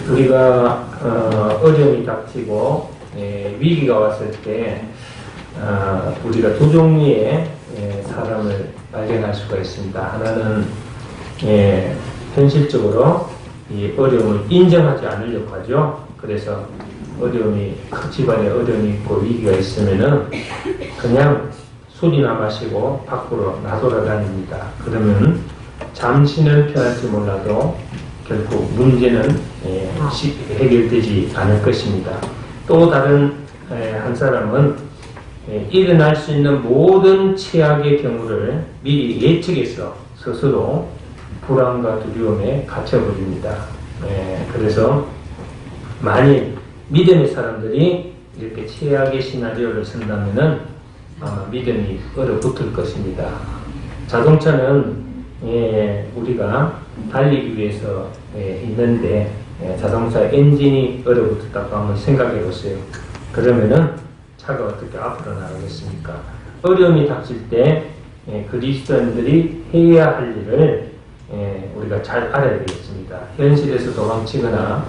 우리가 어려움이 닥치고 위기가 왔을 때 우리가 두 종류의 사람을 발견할 수가 있습니다. 하나는 현실적으로 이 어려움을 인정하지 않으려고 하죠. 그래서 집안에 어려움이 있고 위기가 있으면은 그냥 술이나 마시고 밖으로 나돌아다닙니다. 그러면 잠시는 편할지 몰라도 결국 문제는 쉽게 해결되지 않을 것입니다. 또 다른 한 사람은 일어날 수 있는 모든 최악의 경우를 미리 예측해서 스스로 불안과 두려움에 갇혀버립니다. 그래서 만일 믿음의 사람들이 이렇게 최악의 시나리오를 쓴다면은 아마 믿음이 얼어붙을 것입니다. 자동차는 우리가 달리기 위해서 있는데 자동차 엔진이 얼어붙었다고 한번 생각해 보세요. 그러면은 차가 어떻게 앞으로 나가겠습니까? 어려움이 닥칠 때 그리스도인들이 해야 할 일을 우리가 잘 알아야 되겠습니다. 현실에서 도망치거나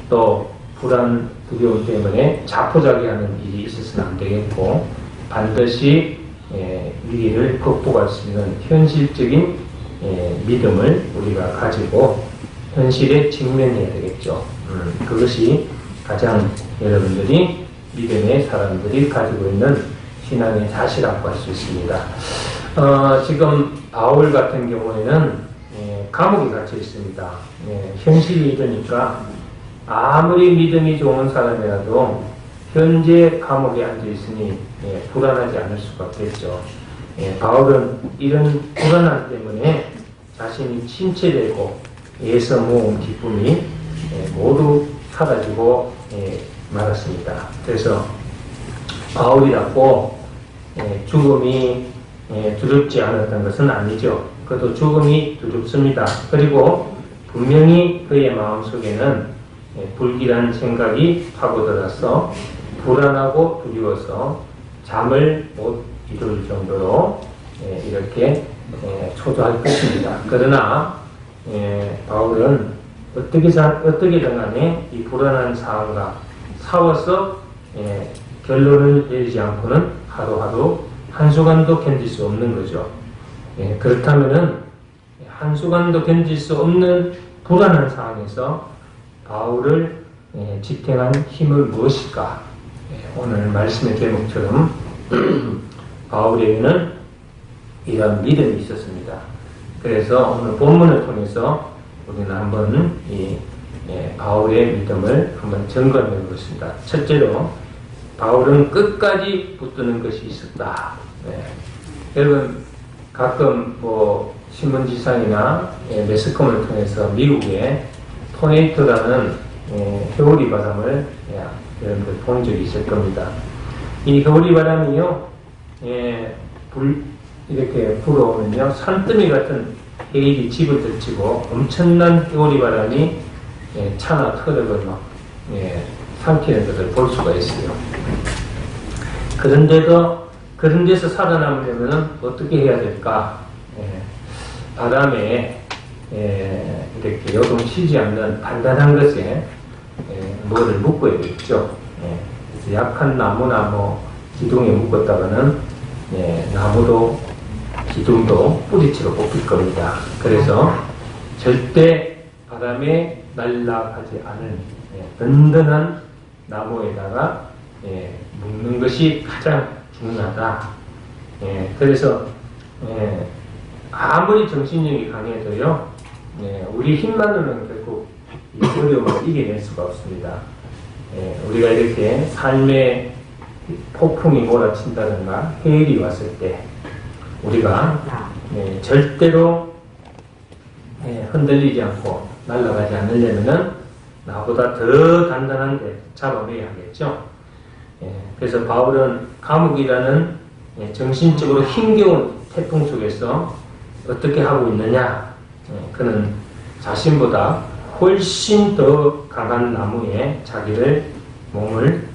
또 불안, 두려움 때문에 자포자기하는 일이 있어서는 안 되겠고 반드시 위기를 극복할 수 있는 현실적인 믿음을 우리가 가지고 현실에 직면해야 되겠죠. 그것이 가장 여러분들이 믿음의 사람들이 가지고 있는 신앙의 자세라고 할 수 있습니다. 지금 바울 같은 경우에는 감옥에 갇혀 있습니다. 현실이 이러니까 아무리 믿음이 좋은 사람이라도 현재 감옥에 앉아 있으니 불안하지 않을 수가 없겠죠. 바울은 이런 불안함 때문에 자신이 침체되고 애써 모은 기쁨이 모두 사라지고 말았습니다. 그래서 바울이라고 죽음이 두렵지 않았던 것은 아니죠. 그래도 죽음이 두렵습니다. 그리고 분명히 그의 마음속에는 불길한 생각이 파고들어서 불안하고 두려워서 잠을 못 이룰 정도로 이렇게 초조할 것입니다. 그러나 바울은 어떻게든 간에 이 불안한 상황과 싸워서 결론을 내리지 않고는 하루하루 한순간도 견딜 수 없는 거죠. 그렇다면은 한순간도 견딜 수 없는 불안한 상황에서 바울을 지탱한 힘은 무엇일까? 오늘 말씀의 제목처럼 바울에게는 이런 믿음이 있었습니다. 그래서 오늘 본문을 통해서 우리는 한번 이 바울의 믿음을 한번 점검해 보겠습니다. 첫째로 바울은 끝까지 붙드는 것이 있었다. 여러분 가끔 신문지상이나 매스컴을 통해서 미국의 토네이토라는 회오리 바람을 여러분들 본 적이 있을 겁니다. 이 회오리 바람이요, 이렇게 불어오면요, 산더미 같은 해일이 집을 들치고 엄청난 회오리 바람이 차나 트럭을 막 삼키는 것을 볼 수가 있어요. 그런 데서 살아남으려면 어떻게 해야 될까? 바람에 이렇게 요동치지 않는 단단한 것에 뭐를 묶어야 되겠죠. 그래서 약한 나무나 기둥에 묶었다가는 나무도 기둥도 뿌리채로 뽑힐 겁니다. 그래서 절대 바람에 날아가지 않은 든든한 나무에다가 묶는 것이 가장 중요하다. 그래서 아무리 정신력이 강해도요, 우리 힘만으로는 결국 이 어려움을 이겨낼 수가 없습니다. 우리가 이렇게 삶의 폭풍이 몰아친다든가 해일이 왔을 때 우리가 절대로 흔들리지 않고 날아가지 않으려면 나보다 더 단단한데 잡아내야 하겠죠. 그래서 바울은 감옥이라는 정신적으로 힘겨운 태풍 속에서 어떻게 하고 있느냐? 그는 자신보다 훨씬 더 강한 나무에 몸을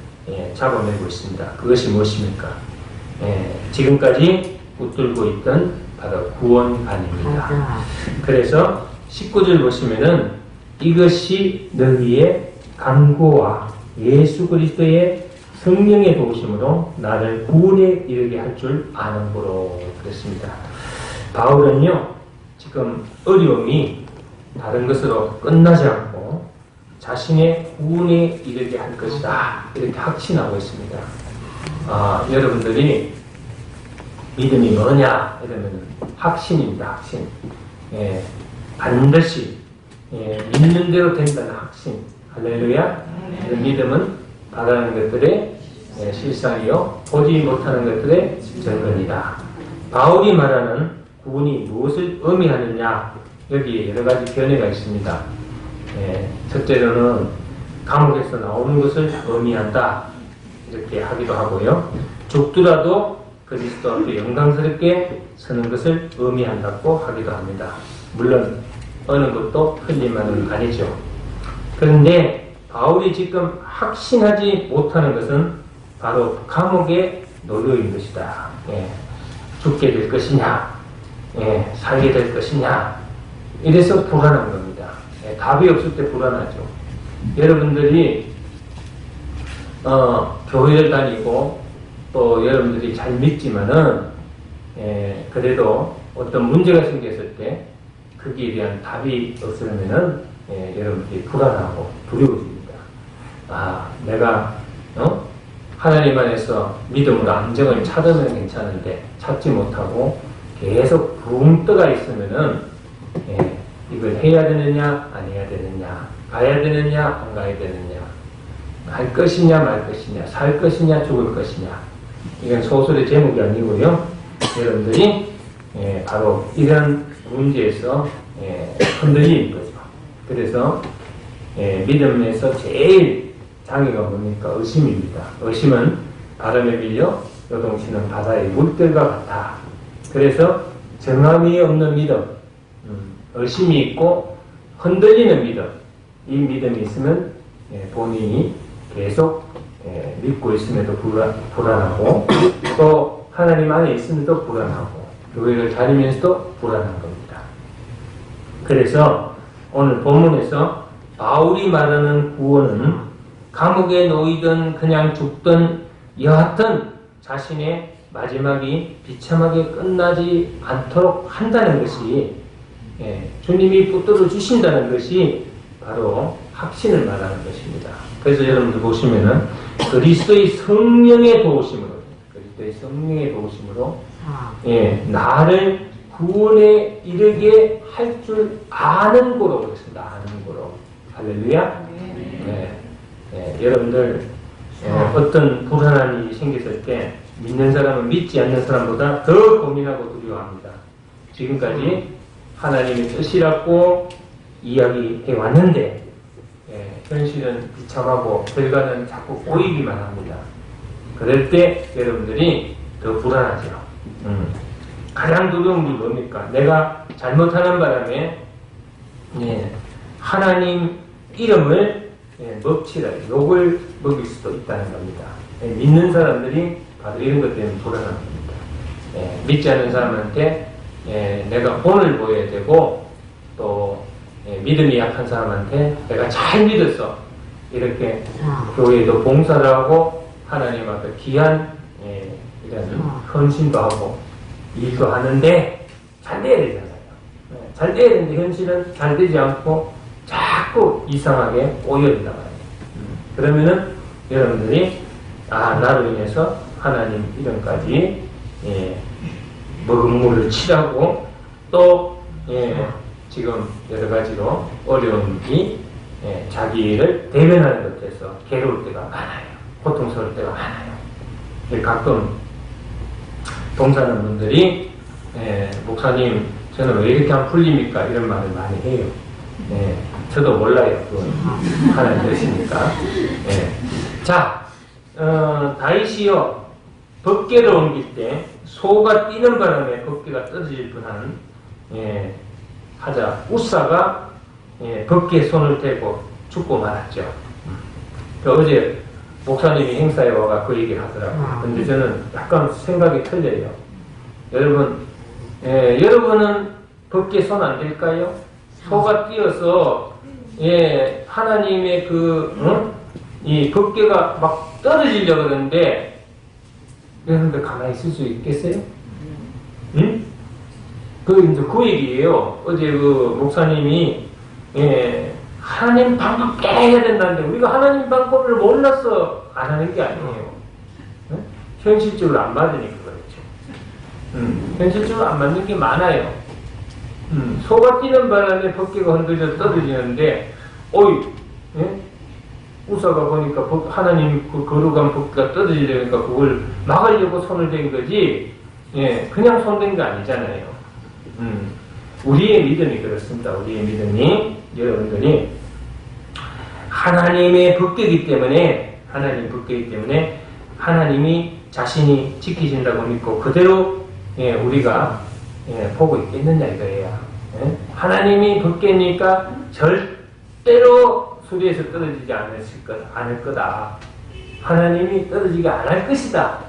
잡아내고 있습니다. 그것이 무엇입니까? 지금까지 붙들고 있던 바로 구원관입니다. 그래서 19절 보시면은 이것이 너희의 간구와 예수 그리스도의 성령의 도우심으로 나를 구원에 이르게 할 줄 아는 거로 그랬습니다. 바울은요, 지금 어려움이 다른 것으로 끝나지 않고 자신의 구원에 이르게 할 것이다, 이렇게 확신하고 있습니다. 여러분들이 믿음이 뭐냐 이러면 확신입니다. 확신. 반드시 믿는 대로 된다는 확신. 할렐루야. 믿음은 바라는 것들의 실상이요 보지 못하는 것들의 증거이다. 바울이 말하는 구원이 무엇을 의미하느냐, 여기에 여러 가지 견해가 있습니다. 첫째로는 감옥에서 나오는 것을 의미한다, 이렇게 하기도 하고요. 죽더라도 그리스도 앞에 영광스럽게 서는 것을 의미한다고 하기도 합니다. 물론 어느 것도 틀린 말은 아니죠. 그런데 바울이 지금 확신하지 못하는 것은 바로 감옥에 놓여있는 것이다. 죽게 될 것이냐, 살게 될 것이냐, 이래서 불안한 겁니다. 답이 없을 때 불안하죠. 여러분들이 교회를 다니고 또 여러분들이 잘 믿지만은 그래도 어떤 문제가 생겼을 때 거기에 대한 답이 없으면은 여러분들이 불안하고 두려워집니다. 내가 하나님 안에서 믿음으로 안정을 찾으면 괜찮은데 찾지 못하고 계속 붕 떠가 있으면은 이걸 해야 되느냐 안 해야 되느냐, 가야 되느냐 안 가야 되느냐, 할 것이냐 말 것이냐, 살 것이냐 죽을 것이냐, 이건 소설의 제목이 아니고요. 여러분들이 바로 이런 문제에서 흔들리는 거죠. 그래서 믿음에서 제일 장애가 뭡니까? 의심입니다. 의심은 바람에 밀려 요동치는 바다의 물결과 같아. 그래서 정함이 없는 믿음, 의심이 있고 흔들리는 믿음, 이 믿음이 있으면 본인이 계속 믿고 있음에도 불안하고 또 하나님 안에 있음에도 불안하고 교회를 다니면서도 불안한 겁니다. 그래서 오늘 본문에서 바울이 말하는 구원은 감옥에 놓이든 그냥 죽든 여하튼 자신의 마지막이 비참하게 끝나지 않도록 한다는 것이, 주님이 붙들어 주신다는 것이 바로 확신을 말하는 것입니다. 그래서 여러분들 보시면은 그리스도의 성령의 도우심으로, 나를 구원에 이르게 할 줄 아는 거로 그랬습니다. 아는 거로. 할렐루야. 여러분들 어떤 불안한 일이 생겼을 때 믿는 사람은 믿지 않는 사람보다 더 고민하고 두려워합니다. 지금까지 하나님의 뜻이라고 이야기해 왔는데 현실은 비참하고 결과는 자꾸 꼬이기만 합니다. 그럴 때 여러분들이 더 불안하죠. 가장 두려운 게 뭡니까? 내가 잘못하는 바람에 하나님 이름을 먹칠할, 욕을 먹일 수도 있다는 겁니다. 믿는 사람들이 바로 이런 것 때문에 불안한 겁니다. 믿지 않는 사람한테 내가 본을 보여야 되고 또 믿음이 약한 사람한테 내가 잘 믿었어, 이렇게 교회에도 봉사를 하고 하나님 앞에 귀한 이런 헌신도 하고 일도 하는데 잘 돼야 되잖아요. 잘 돼야 되는데 현실은 잘 되지 않고 자꾸 이상하게 오열나가요. 그러면은 여러분들이 나로 인해서 하나님 이름까지 먹은 칠하고 또 지금 여러 가지로 어려움이 자기를 대면하는 것에서 괴로울 때가 많아요. 고통스러울 때가 많아요. 가끔 봉사하는 분들이 목사님 저는 왜 이렇게 안 풀립니까? 이런 말을 많이 해요. 저도 몰라요. 그건 하나님 뜻이니까. 자, 다윗이요 법궤를 옮길 때 소가 뛰는 바람에 법궤가 떨어질 뻔한 하자 우사가 법궤에 손을 대고 죽고 말았죠. 어제 목사님이 행사에 와가 그 얘기를 하더라고요. 근데 저는 약간 생각이 틀려요. 여러분, 여러분은 법궤에 손 안 댈까요? 소가 뛰어서 하나님의 이 법궤가 막 떨어지려고 그러는데, 여러분들 가만히 있을 수 있겠어요? 응? 이제 그 얘기예요. 어제 목사님이, 하나님 방법 깨야 된다는데, 우리가 하나님 방법을 몰라서 안 하는 게 아니에요. 응? 현실적으로 안 맞으니까 그렇죠. 현실적으로 안 맞는 게 많아요. 소가 뛰는 바람에 법궤가 흔들려 떨어지는데, 우사가 보니까 하나님 그 거룩한 법궤가 떨어지려니까 그걸 막으려고 손을 댄 거지, 그냥 손 댄 거 아니잖아요. 우리의 믿음이 그렇습니다. 우리의 믿음이, 여러분들이 하나님의 법궤이기 때문에, 하나님이 자신이 지키신다고 믿고 그대로 우리가 보고 있겠느냐 이거예요. 하나님이 법궤니까 절대로 수리에서 떨어지지 않을 거다. 하나님이 떨어지게 안 할 것이다.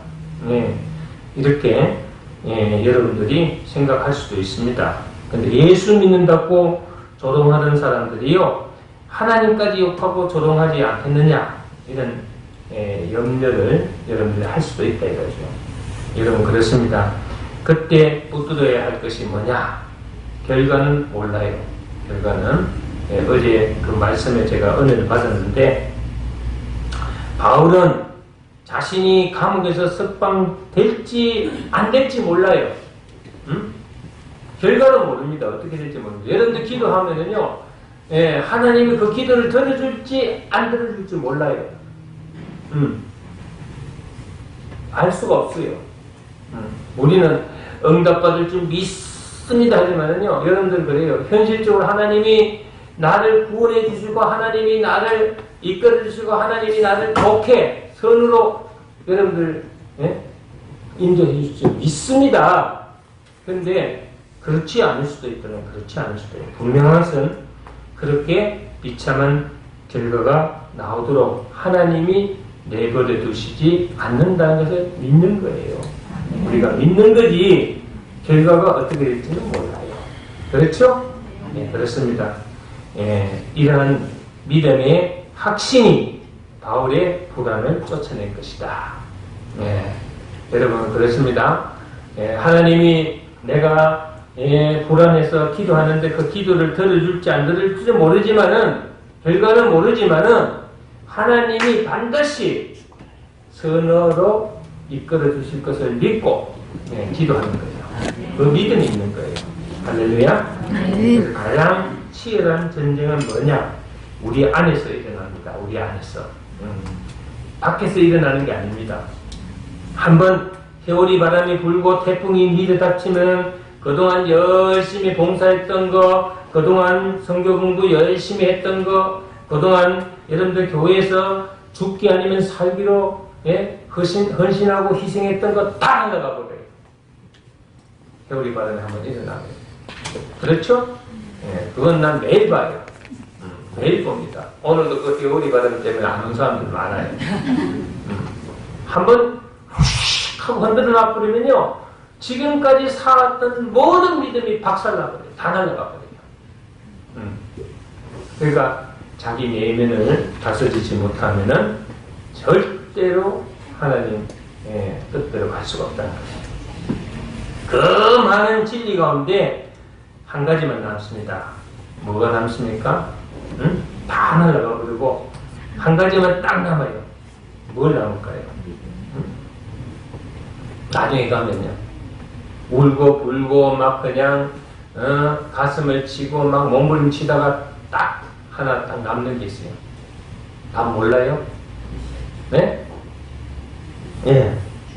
이렇게 여러분들이 생각할 수도 있습니다. 근데 예수 믿는다고 조롱하는 사람들이요, 하나님까지 욕하고 조롱하지 않겠느냐, 이런 염려를 여러분들이 할 수도 있다 이거죠. 여러분 그렇습니다. 그때 붙들어야 할 것이 뭐냐? 결과는 몰라요. 결과는 어제 그 말씀에 제가 은혜를 받았는데, 바울은 자신이 감옥에서 석방될지 안 될지 몰라요. 결과는 모릅니다. 어떻게 될지 모릅니다. 여러분들 기도하면은요, 하나님이 그 기도를 들어줄지 안 들어줄지 몰라요. 알 수가 없어요. 우리는 응답받을 줄 믿습니다 하지만은요, 여러분들 그래요. 현실적으로 하나님이 나를 구원해 주시고, 하나님이 나를 이끌어 주시고, 하나님이 나를 좋게 선으로 여러분들 인도해 주시죠. 믿습니다. 그런데 그렇지 않을 수도 있더라고요. 그렇지 않을 수도 있어요. 분명한 것은 그렇게 비참한 결과가 나오도록 하나님이 내버려 두시지 않는다는 것을 믿는 거예요. 우리가 믿는 거지 결과가 어떻게 될지는 몰라요. 그렇죠? 네, 그렇습니다. 이러한 믿음의 확신이 바울의 불안을 쫓아낼 것이다. 여러분 그렇습니다. 하나님이 내가 불안해서 기도하는데 그 기도를 들어줄지 안 들어줄지 모르지만은, 결과는 모르지만은 하나님이 반드시 선어로 이끌어 주실 것을 믿고 기도하는 거예요. 그 믿음이 있는 거예요. 할렐루야. 그래서 가장 치열한 전쟁은 뭐냐? 우리 안에서 일어납니다. 우리 안에서. 밖에서 일어나는 게 아닙니다. 한번 해오리 바람이 불고 태풍이 밀어닥치면 그동안 열심히 봉사했던 거, 그동안 성교 공부 열심히 했던 거, 그동안 여러분들 교회에서 죽기 아니면 살기로 헌신하고 희생했던 거 다 날아가 버려요. 해오리 바람이 한번 일어나면. 그렇죠? 그건 난 매일 봐요. 매일 봅니다. 오늘도 그 해오리 바람 때문에 안 온 사람들 많아요. 한번 하고 흔들어 놔버리면요, 지금까지 살았던 모든 믿음이 박살나버려요. 다 날아가버려요. 그러니까 자기 내면을 다스리지 못하면은 절대로 하나님 뜻대로 갈 수가 없다는 거예요. 그 많은 진리 가운데 한 가지만 남습니다. 뭐가 남습니까? 다 날아가 버리고 한 가지만 딱 남아요. 뭘 남을까요? 나중에 가면요, 울고 불고 막 그냥 가슴을 치고 막 몸부림치다가 딱 하나 딱 남는 게 있어요. 다 몰라요? 네?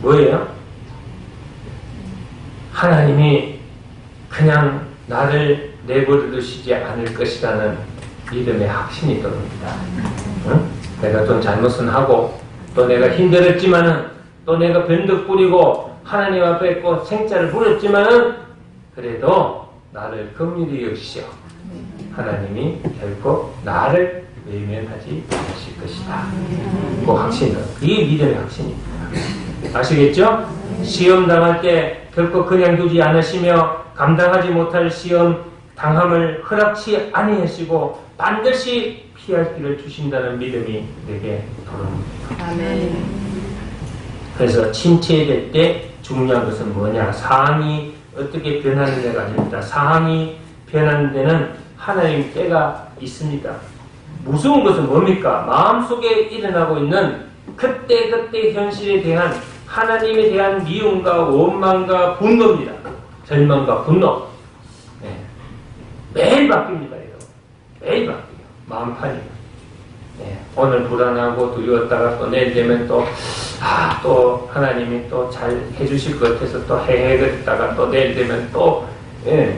뭐예요? 하나님이 그냥 나를 내버려 두시지 않을 것이라는 믿음의 확신이 떠옵니다. 내가 좀 잘못은 하고, 또 내가 힘들었지만은, 또 내가 변덕 부리고 하나님 앞에 꼭 생자를 부렸지만은, 그래도 나를 긍휼히 여기시오. 하나님이 결코 나를 외면하지 않으실 것이다. 그 확신은, 이게 믿음의 확신입니다. 아시겠죠? 시험 당할 때 결코 그냥 두지 않으시며, 감당하지 못할 시험, 당함을 허락치 아니하시고 반드시 피할 길을 주신다는 믿음이 내게 들어옵니다. 아멘. 그래서 침체될 때 중요한 것은 뭐냐? 상황이 어떻게 변하느냐가 아닙니다. 상황이 변하는 데는 하나님 때가 있습니다. 무서운 것은 뭡니까? 마음속에 일어나고 있는 그때그때 현실에 대한 하나님에 대한 미움과 원망과 분노입니다. 절망과 분노. 네. 매일 바뀝니다. 이거. 매일 바뀌어요. 마음판이. 네. 오늘 불안하고 두려웠다가 또 내일 되면 또 하나님이 또 잘 해주실 것 같아서 또 해그랬다가 또 내일 되면 또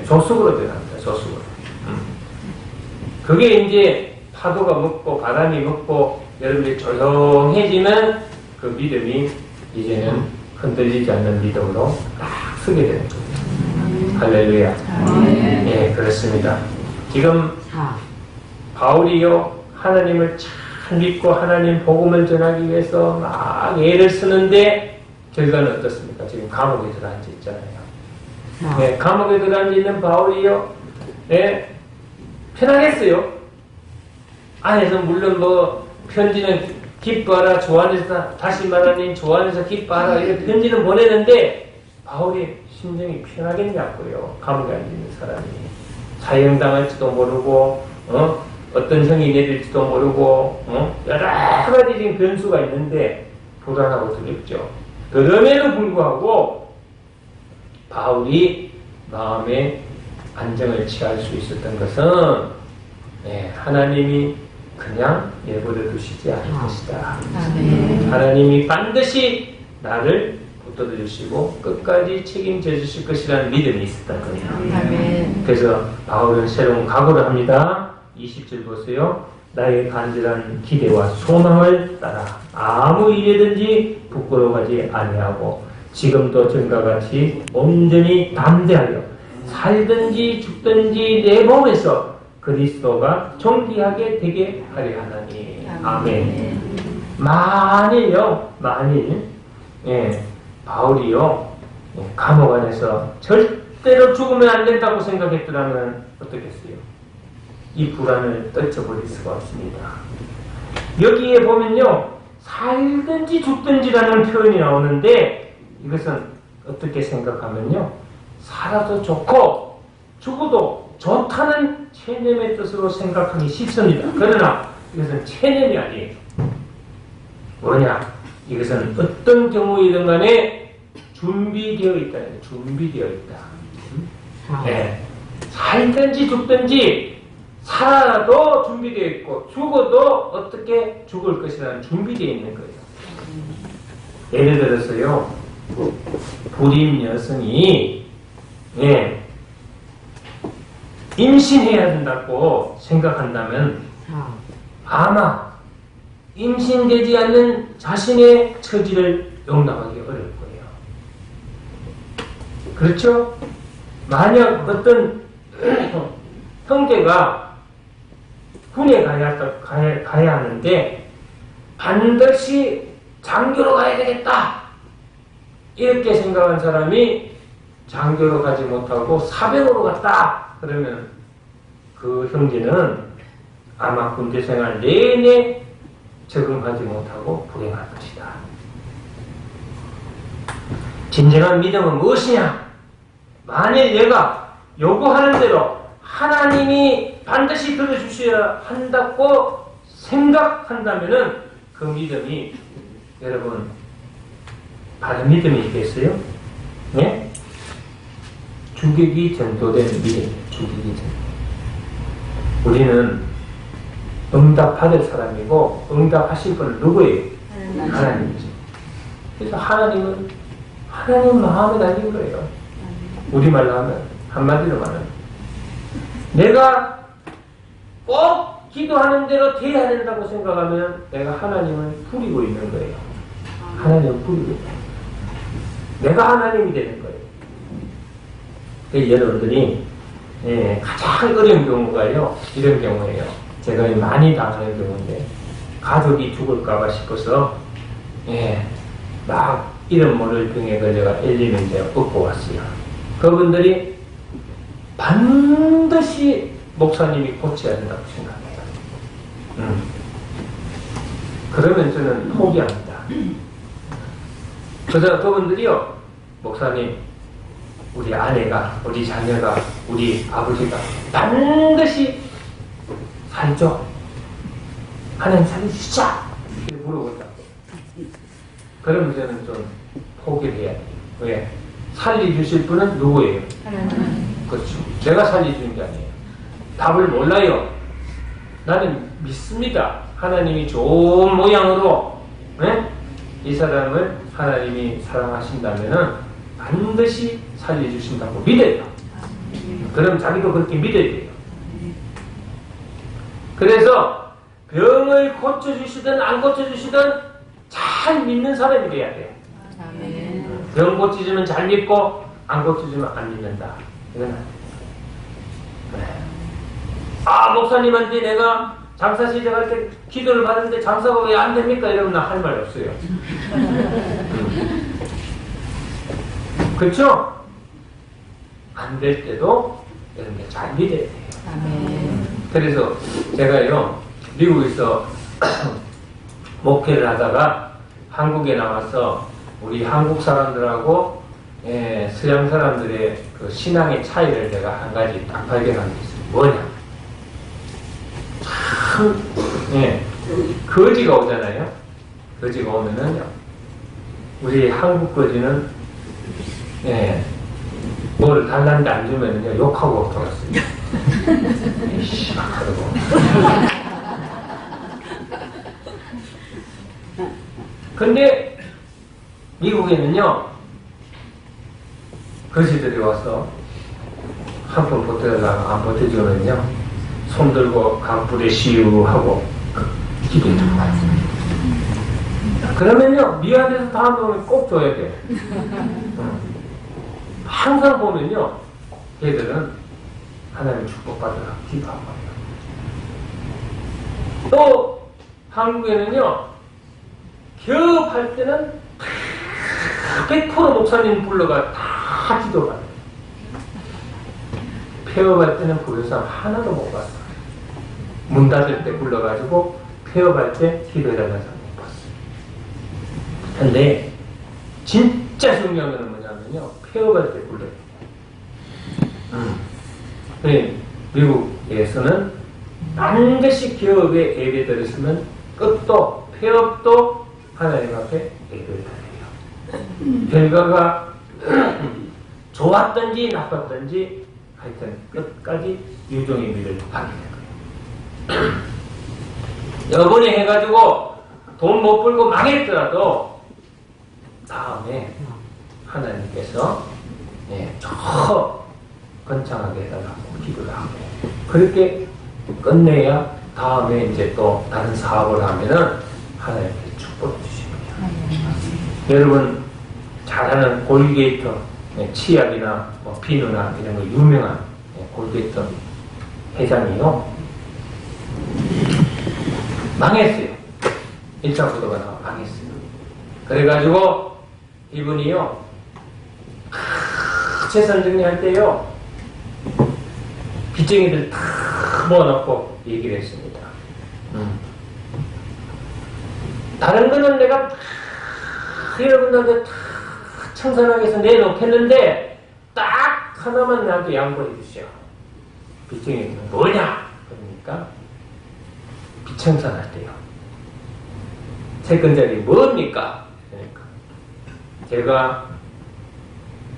조숙으로 들어갑니다. 조숙으로. 그게 이제 파도가 먹고 바람이 먹고 여러분들이 조용해지면 그 믿음이 이제는 흔들리지 않는 믿음으로 딱 서게 되는 겁니다. 할렐루야. 예, 그렇습니다. 지금 바울이요 하나님을 잘 믿고 하나님 복음을 전하기 위해서 막 애를 쓰는데 결과는 어떻습니까? 지금 감옥에 들어앉아 있잖아요. 예, 감옥에 들어앉아 있는 바울이요, 예, 편하겠어요. 안에서 물론 뭐 편지는 기뻐하라, 좋아하면서, 다시 말하니 좋아하면서 기뻐하라, 이렇게 편지는 보내는데 바울의 심정이 편하겠냐고요. 감옥에 앉아있는 사람이. 사형당할지도 모르고 어떤 형이 내릴지도 모르고 여러 가지 지금 변수가 있는데 불안하고 두렵죠. 그럼에도 불구하고 바울이 마음의 안정을 취할 수 있었던 것은 하나님이 그냥 내버려 두시지 않을 것이다. 하나님이 반드시 나를 붙들어 주시고 끝까지 책임져 주실 것이라는 믿음이 있었던 거예요. 그래서 바울은 새로운 각오를 합니다. 20절 보세요. 나의 간절한 기대와 소망을 따라 아무 일이든지 부끄러워하지 아니하고 지금도 전과 같이 온전히 담대하여 살든지 죽든지 내 몸에서 그리스도가 존귀하게 되게 하려 하나니. 아멘. 만일 바울이요 감옥 안에서 절대로 죽으면 안 된다고 생각했더라면 어떻겠어요? 이 불안을 떨쳐버릴 수가 없습니다. 여기에 보면요 살든지 죽든지라는 표현이 나오는데 이것은 어떻게 생각하면요 살아도 좋고 죽어도 좋다는 체념의 뜻으로 생각하기 쉽습니다. 그러나 이것은 체념이 아니에요. 뭐냐? 이것은 어떤 경우이든 간에 준비되어 있다. 준비되어 있다. 네. 살든지 죽든지 살아도 준비되어 있고 죽어도 어떻게 죽을 것이라는 준비되어 있는 거예요. 예를 들어서요. 불임 여성이 임신해야 된다고 생각한다면 아마 임신되지 않는 자신의 처지를 용납하기 어려울 거예요. 그렇죠? 만약 어떤 형제가 군에 가야 하는데 반드시 장교로 가야 되겠다 이렇게 생각한 사람이 장교로 가지 못하고 사병으로 갔다 그러면 그 형제는 아마 군대 생활 내내 적응하지 못하고 불행할 것이다. 진정한 믿음은 무엇이냐? 만일 내가 요구하는 대로 하나님이 반드시 들어주셔야 한다고 생각한다면은 그 믿음이 여러분 바른 믿음이 있겠어요? 네? 주객이 전도된 믿음, 주객이 전도. 우리는 응답받을 사람이고 응답하실 분은 누구예요? 하나님이죠. 그래서 하나님 마음에 달린 거예요. 우리말로 하면 한마디로 말하면 내가 꼭 기도하는 대로 돼야 된다고 생각하면 내가 하나님을 부리고 있는 거예요. 하나님을 부리고 있다. 내가 하나님이 되는 거예요. 그래서 여러분들이 가장 어려운 경우가요. 이런 경우예요. 제가 많이 당하는 경우인데 가족이 죽을까봐 싶어서 막 이름 모를 병에 걸려가 엘리멘트에 업고 왔어요. 그분들이 반드시 목사님이 고쳐야 된다고 생각해요. 그러면 저는 포기합니다. 그분들이요, 목사님, 우리 아내가, 우리 자녀가, 우리 아버지가 반드시 살죠. 하나님 살려주시자. 이렇게 물어본다고. 그러면 저는 좀 포기를 해야 돼요. 왜? 살려주실 분은 누구예요? 하나님. 그렇죠. 내가 살려주는 게 아니에요. 답을 몰라요. 나는 믿습니다. 하나님이 좋은 모양으로, 네? 이 사람을 하나님이 사랑하신다면은 반드시 살려주신다고 믿어요. 그럼 자기도 그렇게 믿어야 돼요. 그래서 병을 고쳐주시든 안 고쳐주시든 잘 믿는 사람이 돼야 돼요. 병 고쳐주면 잘 믿고 안 고쳐주면 안 믿는다. 이건 안 돼요. 아, 목사님한테 내가 장사 시작할 때 기도를 받았는데 장사가 왜 안 됩니까? 이러면 나 할 말 없어요. 그렇죠? 안 될 때도 이런 게 잘 믿어야 돼요. 그래서 제가요, 미국에서 목회를 하다가 한국에 나와서 우리 한국 사람들하고 서양 사람들의 그 신앙의 차이를 제가 한 가지 딱 발견한 게 있어요. 뭐냐? 참, 거지가 오잖아요. 거지가 오면은 우리 한국 거지는 뭐를 달라는데 안 주면은요 욕하고 돌았어요. 이씨 막 하고. 근데 미국에는요 거지들이 와서 한 번 보태달라고 안 보태주면요 손 들고 강불에 시우하고 기도 들고 가요. 그러면요 미안해서 다음 번에 꼭 줘야 돼요. 항상 보면요 얘들은 하나님 축복받으라 기도하고 또 한국에는요 개업할 때는 100% 목사님 불러가 다 기도를 해요. 폐업할 때는 부른 사람 하나도 못 봤어요. 문 닫을 때 불러가지고 폐업할 때 기도해달라는 사람 못 봤어요. 근데 진짜 중요한 건 뭐냐면요 폐업할 때 불러요. 미국에서는 반드시 기업에 예배드릴 쓰면 끝도 폐업도 하나님 앞에 예배를 드려요. 결과가 좋았든지 나빴든지 하여튼 끝까지 유종의 미를 하게 되고요. 여러분이 해가지고 돈 못 벌고 망했더라도 다음에 하나님께서 저 건창하게 해달라고 기도를 하고 그렇게 끝내야 다음에 이제 또 다른 사업을 하면은 하나님께 축복을 주십니다. 여러분 잘 아는 골게이터 치약이나 뭐 비누나 이런 거 유명한 골게이터 회장이요 망했어요. 1차 부도가 나와 망했어요. 그래가지고 이분이요 재산 정리할 때요 빚쟁이들 다 모아놓고 얘기를 했습니다. 다른 거는 내가 다 여러분들한테 다 청산하게 해서 내놓겠는데 딱 하나만 나한테 양보해 주시오. 빚쟁이는 뭐냐? 그러니까 빚청산할 때요. 채권자들이 뭡니까? 그러니까 제가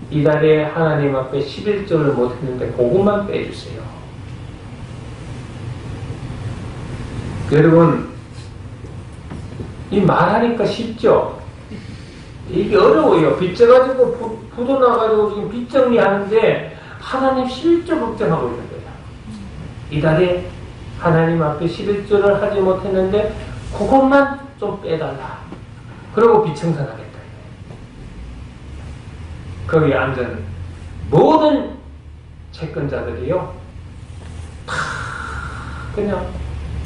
이달에 하나님 앞에 11조를 못했는데 그것만 빼주세요. 여러분 이 말하니까 쉽죠? 이게 어려워요. 빚져가지고 부도 나가지고 지금 빚 정리하는데 하나님 11조 걱정하고 있는 거야. 이달에 하나님 앞에 11조를 하지 못했는데 그것만 좀 빼달라. 그리고 빚청산하겠다. 거기에 앉은 모든 채권자들이요 다 그냥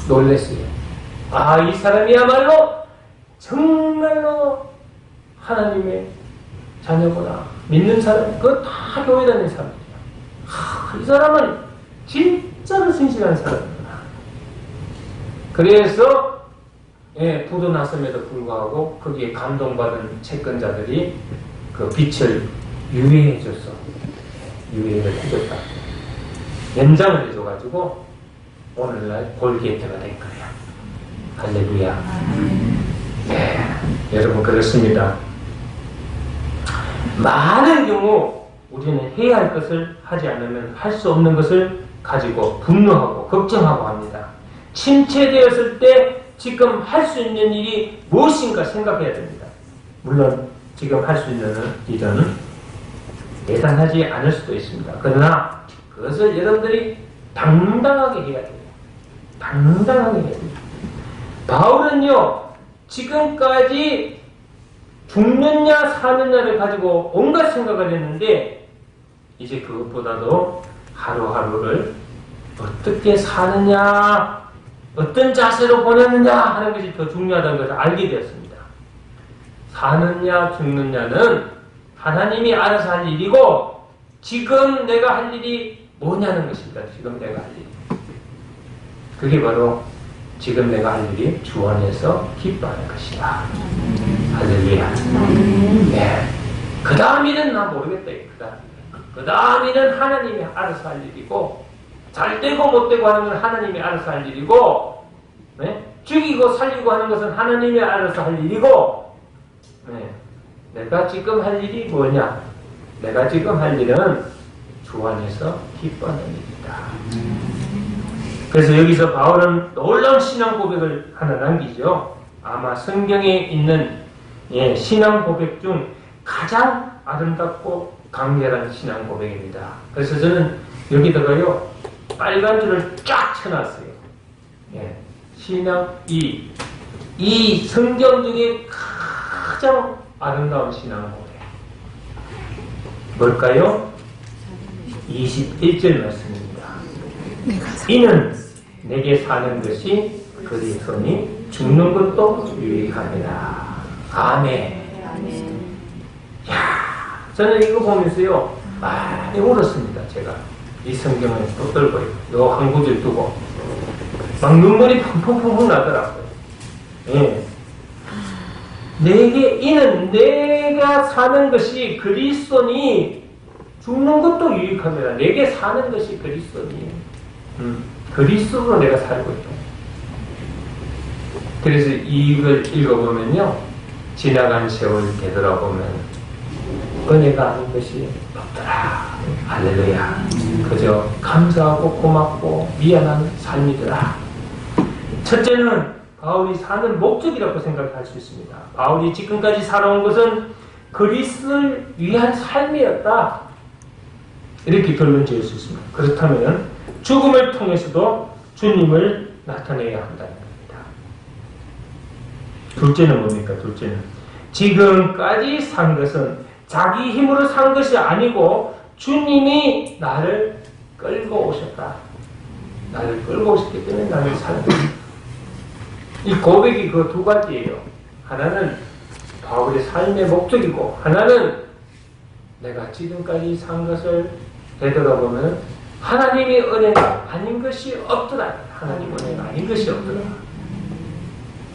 놀랬어요. 아, 이 사람이야말로 정말로 하나님의 자녀구나. 믿는 사람, 그거 다 교회 다니는 사람이에요. 이 사람은 진짜로 신실한 사람이구나. 그래서 부도 났음에도 불구하고 거기에 감동받은 채권자들이 그 빛을 유예해줬어. 유예를 해줬다. 연장을 해줘가지고 오늘날 골게이트가 된 거야. 할렐루야. 네, 여러분 그렇습니다. 많은 경우 우리는 해야 할 것을 하지 않으면 할 수 없는 것을 가지고 분노하고 걱정하고 합니다. 침체되었을 때 지금 할 수 있는 일이 무엇인가 생각해야 됩니다. 물론 지금 할 수 있는 일은 대단하지 않을 수도 있습니다. 그러나 그것을 여러분들이 당당하게 해야 돼요. 당당하게 해야 돼요. 바울은요, 지금까지 죽느냐 사느냐를 가지고 온갖 생각을 했는데 이제 그것보다도 하루하루를 어떻게 사느냐, 어떤 자세로 보내느냐 하는 것이 더 중요하다는 것을 알게 되었습니다. 사느냐 죽느냐는 하나님이 알아서 할 일이고 지금 내가 할 일이 뭐냐는 것입니다. 지금 내가 할 일이. 그게 바로 지금 내가 할 일이 주 안에서 기뻐하는 것이다. 할렐루야. 네. 그 다음 일은 나 모르겠다. 그 다음 일은 하나님이 알아서 할 일이고 잘 되고 못 되고 하는 건 하나님이 알아서 할 일이고 네? 죽이고 살리고 하는 것은 하나님이 알아서 할 일이고 네. 내가 지금 할 일이 뭐냐? 내가 지금 할 일은 주 안에서 기뻐하는 일이다. 그래서 여기서 바울은 놀라운 신앙 고백을 하나 남기죠. 아마 성경에 있는 신앙 고백 중 가장 아름답고 강렬한 신앙 고백입니다. 그래서 저는 여기다가요 빨간 줄을 쫙 쳐놨어요. 신앙 이 성경 중에 가장 아름다운 신앙 고백 뭘까요? 21절 말씀입니다. 이는 내게 사는 것이 그리스도니 죽는 것도 유익함이라. 아멘. 야, 저는 이거 보면서요 많이 울었습니다. 제가 이 성경을 붙들고 요 한 구절 두고 막 눈물이 펑펑펑펑 나더라고요. 예. 이는 내가 사는 것이 그리스도니 죽는 것도 유익함이라. 내게 사는 것이 그리스도니 그리스도로 내가 살고 있다. 그래서 이걸 읽어보면요 지나간 세월 되돌아보면 은혜가 아닌 것이 없더라. 할렐루야. 그저 감사하고 고맙고 미안한 삶이더라. 첫째는 바울이 사는 목적이라고 생각할 수 있습니다. 바울이 지금까지 살아온 것은 그리스도를 위한 삶이었다. 이렇게 결론 지을 수 있습니다. 그렇다면 죽음을 통해서도 주님을 나타내야 한다는 겁니다. 둘째는 뭡니까? 둘째는 지금까지 산 것은 자기 힘으로 산 것이 아니고 주님이 나를 끌고 오셨다. 나를 끌고 오셨기 때문에 나를 살았다. 이 고백이 그 두 가지예요. 하나는 바울의 삶의 목적이고 하나는 내가 지금까지 산 것을 되돌아보면 하나님의 은혜가 아닌 것이 없더라. 하나님의 은혜가 아닌 것이 없더라.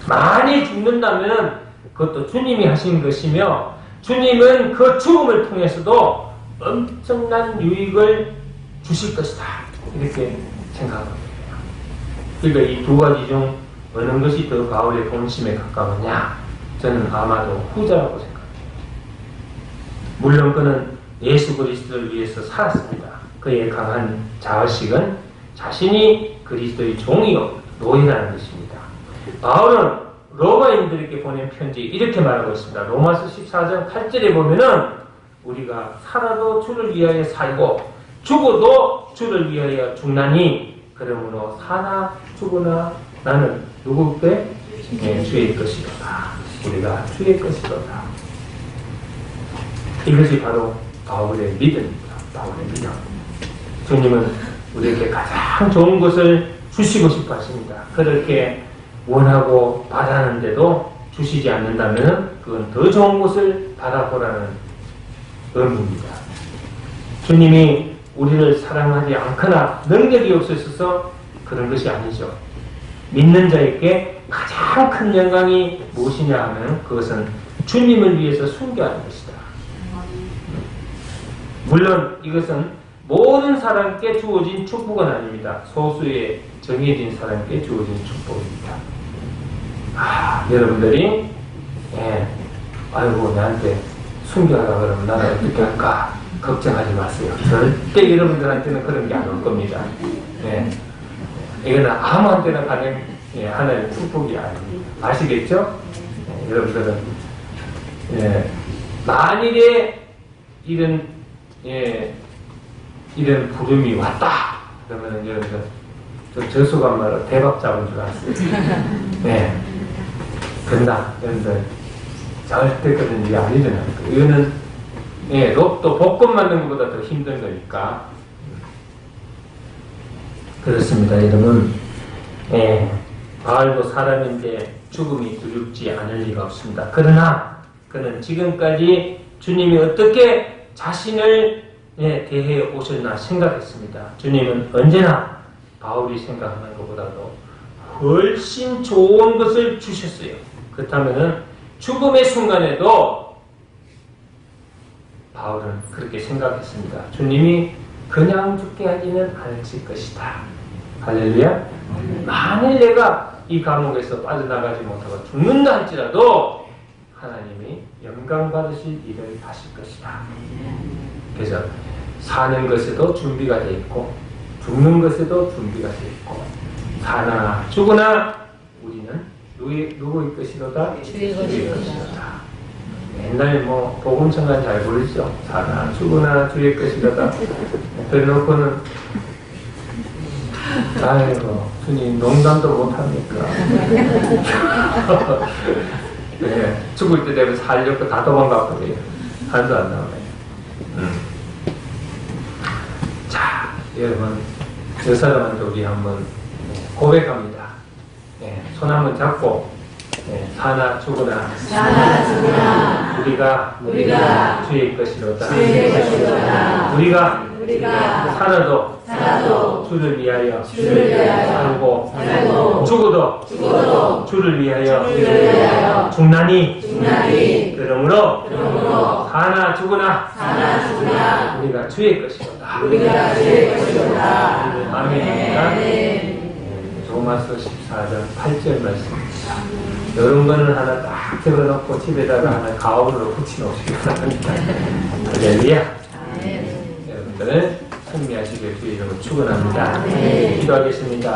많이 죽는다면 그것도 주님이 하신 것이며 주님은 그 죽음을 통해서도 엄청난 유익을 주실 것이다. 이렇게 생각합니다. 그러니까 이 두 가지 중 어느 것이 더 바울의 본심에 가까우냐? 저는 아마도 후자라고 생각합니다. 물론 그는 예수 그리스도를 위해서 살았습니다. 그의 강한 자의식은 자신이 그리스도의 종이요 노예라는 것입니다. 바울은 로마인들에게 보낸 편지 이렇게 말하고 있습니다. 로마서 14장 8절에 보면은 우리가 살아도 주를 위하여 살고 죽어도 주를 위하여 죽나니 그러므로 사나 죽으나 나는 누구께? 주의 것이로다. 우리가 주의 것이로다. 이것이 바로 바울의 믿음입니다. 바울의 믿음. 주님은 우리에게 가장 좋은 것을 주시고 싶어 하십니다. 그렇게 원하고 바라는데도 주시지 않는다면 그건 더 좋은 것을 바라보라는 의미입니다. 주님이 우리를 사랑하지 않거나 능력이 없어서 그런 것이 아니죠. 믿는 자에게 가장 큰 영광이 무엇이냐 하면 그것은 주님을 위해서 순교하는 것이다. 물론 이것은 모든 사람께 주어진 축복은 아닙니다. 소수의 정해진 사람께 주어진 축복입니다. 여러분들이 아이고 나한테 순교하라 그러면 나는 어떻게 할까 걱정하지 마세요. 절대 여러분들한테는 그런 게 안 올 겁니다. 이거는 아무한테나 가는 하나의 축복이 아닙니다. 아시겠죠? 여러분들은 만일에 이런 부름이 왔다 그러면 여러분들 저수간 말로 대박 잡은 줄 알았어요. 그러나 여러분들 절대 그런 일이 안 일어날 거예요. 이거는 로또 복권 맞는 것보다 더 힘든 거니까. 그렇습니다, 여러분. 바알도 사람인데 죽음이 두렵지 않을 리가 없습니다. 그러나 그는 지금까지 주님이 어떻게 자신을 대해 오셨나 생각했습니다. 주님은 언제나 바울이 생각하는 것보다도 훨씬 좋은 것을 주셨어요. 그렇다면 죽음의 순간에도 바울은 그렇게 생각했습니다. 주님이 그냥 죽게 하지는 않으실 것이다. 할렐루야. 만일 내가 이 감옥에서 빠져나가지 못하고 죽는다 할지라도 하나님이 영광 받으실 일을 하실 것이다. 그래서 사는 것에도 준비가 되어 있고 죽는 것에도 준비가 되어 있고 사나 죽으나 우리는 누구의 것이로다? 주의 것이로다. 옛날 복음성가 잘 부르죠. 사나 죽으나 주의 것이로다. 그래놓고는 아이고 주님 농담도 못합니까? 죽을 때 되면 살려고 다 도망갔거든요. 한도 안 나오네. 자, 여러분 저 사람한테 우리 한번 고백합니다. 손 한번 잡고 사나 죽으나 우리가 주의 것이로다. 우리가 살아도 주를 위하여 살고 죽어도 주를 위하여 죽나니 그러므로 사나 죽으나 우리가 주의 것이로다. 아멘. 로마서 14장 8절 말씀입니다. 이런 거는 하나 딱 적어놓고 집에다가 하나 가오로 붙여놓으시기 바랍니다. 할렐루야. 여러분들 승리하시길 주의 이름으로 축원합니다. 기도하겠습니다.